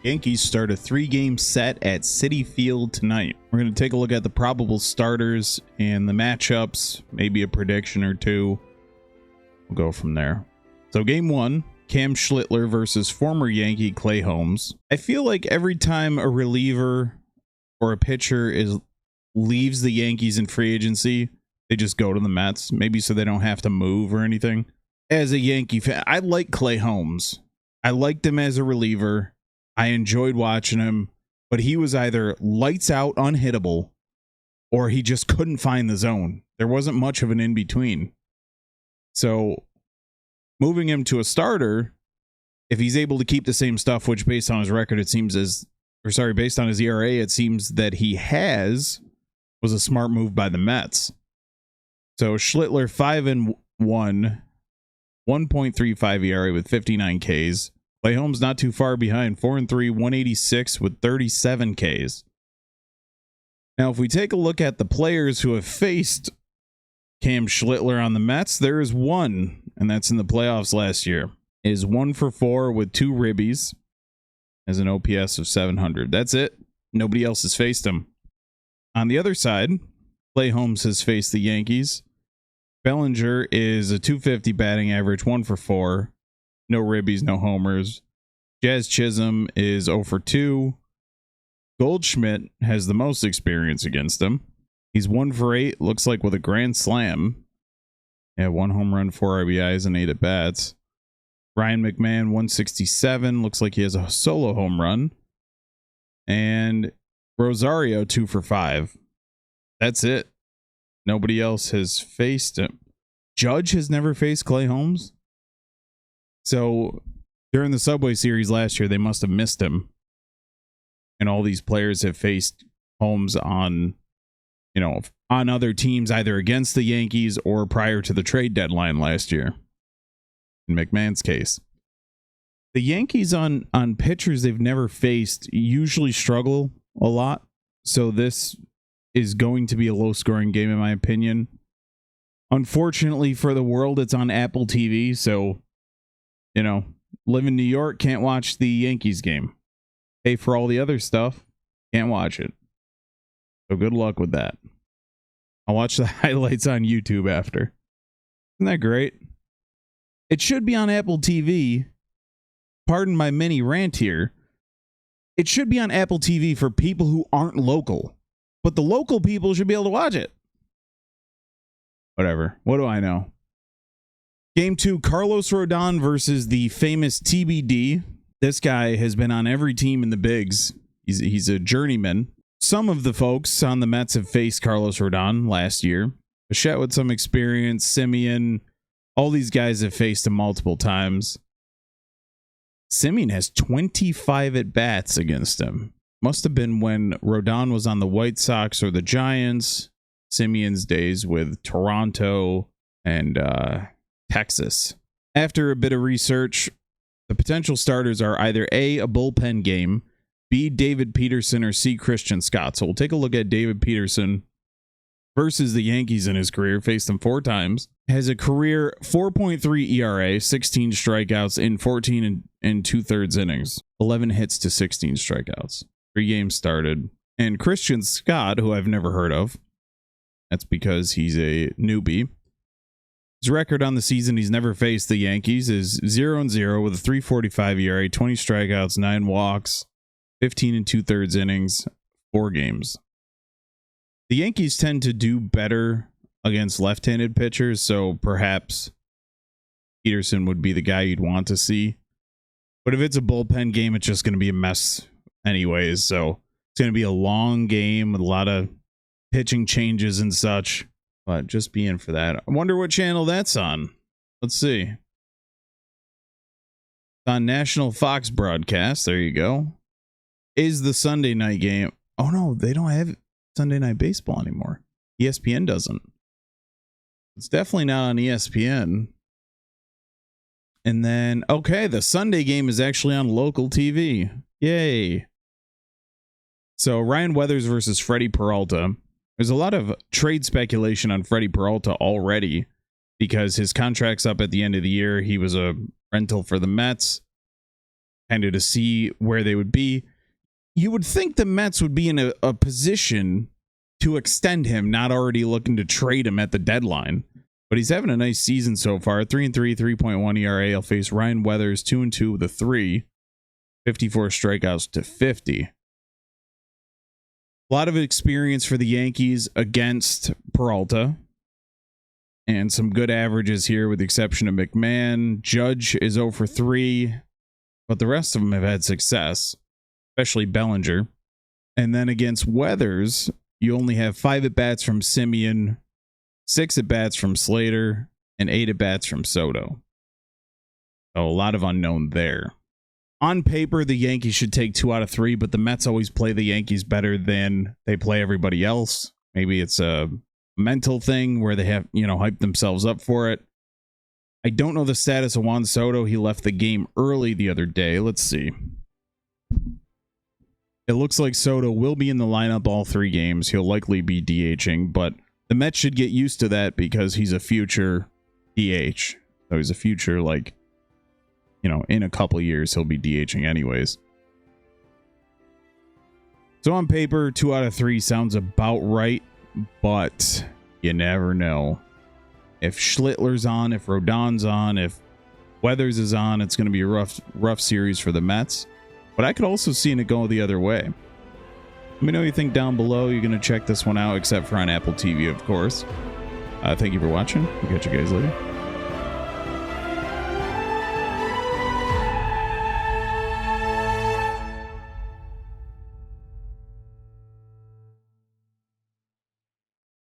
Yankees start a 3-game set at Citi Field tonight. We're going to take a look at the probable starters and the matchups, maybe a prediction or two. We'll go from there. So game 1, Cam Schlittler versus former Yankee Clay Holmes. I feel like every time a reliever or a pitcher leaves the Yankees in free agency, they just go to the Mets, maybe so they don't have to move or anything. As a Yankee fan, I like Clay Holmes. I liked him as a reliever. I enjoyed watching him, but he was either lights out unhittable or he just couldn't find the zone. There wasn't much of an in-between. So moving him to a starter, if he's able to keep the same stuff, which based on his record, it seems based on his ERA, it seems that he was a smart move by the Mets. So Schlittler 5-1, 1.35 ERA with 59 Ks. Clay Holmes not too far behind, 4-3, 186 with 37 Ks. Now, if we take a look at the players who have faced Cam Schlittler on the Mets, there is one, and that's in the playoffs last year. Is 1-for-4 with 2 ribbies, has an OPS of 700. That's it. Nobody else has faced him. On the other side, Clay Holmes has faced the Yankees. Bellinger is a 250 batting average, 1-for-4. No ribbies, no homers. Jazz Chisholm is 0-for-2. Goldschmidt has the most experience against him. He's 1-for-8, looks like with a grand slam. Yeah, 1 home run, 4 RBIs, and 8 at-bats. Ryan McMahon, 167, looks like he has a solo home run. And Rosario, 2-for-5. That's it. Nobody else has faced him. Judge has never faced Clay Holmes. So during the Subway Series last year, they must have missed him. And all these players have faced Holmes on other teams, either against the Yankees or prior to the trade deadline last year. In McMahon's case, the Yankees on pitchers they've never faced usually struggle a lot. So this is going to be a low-scoring game, in my opinion. Unfortunately for the world, it's on Apple TV, so live in New York, can't watch the Yankees game. Pay for all the other stuff, can't watch it. So good luck with that. I'll watch the highlights on YouTube after. Isn't that great? It should be on Apple TV. Pardon my mini rant here. It should be on Apple TV for people who aren't local. But the local people should be able to watch it. Whatever. What do I know? Game 2, Carlos Rodon versus the famous TBD. This guy has been on every team in the bigs. He's a journeyman. Some of the folks on the Mets have faced Carlos Rodon last year. Bichette with some experience, Simeon. All these guys have faced him multiple times. Simeon has 25 at-bats against him. Must have been when Rodon was on the White Sox or the Giants. Simeon's days with Toronto and Texas. After a bit of research, the potential starters are either A, a bullpen game, B, David Peterson, or C, Christian Scott. So we'll take a look at David Peterson versus the Yankees in his career. Faced him 4 times. Has a career 4.3 ERA, 16 strikeouts in 14 and 2/3 innings. 11 hits to 16 strikeouts. 3 games started. And Christian Scott, who I've never heard of. That's because he's a newbie. His record on the season, he's never faced the Yankees, is 0-0 with a 3.45 ERA, 20 strikeouts, 9 walks, 15 and 2/3 innings, 4 games. The Yankees tend to do better against left-handed pitchers, so perhaps Peterson would be the guy you'd want to see. But if it's a bullpen game, it's just going to be a mess anyways, so it's going to be a long game with a lot of pitching changes and such. But just be in for that. I wonder what channel that's on. Let's see. It's on National Fox broadcast. There you go. Is the Sunday night game. Oh, no, they don't have Sunday Night Baseball anymore. ESPN doesn't. It's definitely not on ESPN. And then, okay, the Sunday game is actually on local TV. Yay. So Ryan Weathers versus Freddie Peralta. There's a lot of trade speculation on Freddie Peralta already because his contract's up at the end of the year. He was a rental for the Mets. kind of to see where they would be. You would think the Mets would be in a position to extend him, not already looking to trade him at the deadline. But he's having a nice season so far. 3-3, 3.1 ERA. He'll face Ryan Weathers, 2-2 with a 3. 54 strikeouts to 50. A lot of experience for the Yankees against Peralta. And some good averages here with the exception of McMahon. Judge is 0 for 3. But the rest of them have had success, especially Bellinger. And then against Weathers, you only have 5 at-bats from Simeon, 6 at-bats from Slater, and 8 at-bats from Soto. So a lot of unknown there. On paper, the Yankees should take 2 out of 3, but the Mets always play the Yankees better than they play everybody else. Maybe it's a mental thing where they have, hyped themselves up for it. I don't know the status of Juan Soto. He left the game early the other day. Let's see. It looks like Soto will be in the lineup all 3 games. He'll likely be DHing, but the Mets should get used to that because he's a future DH. So he's a future, in a couple years, he'll be DHing anyways. So on paper, 2 out of 3 sounds about right, but you never know. If Schlittler's on, if Rodon's on, if Weathers is on, it's going to be a rough series for the Mets. But I could also see it go the other way. Let me know what you think down below. You're going to check this one out, except for on Apple TV, of course. Thank you for watching. We'll catch you guys later.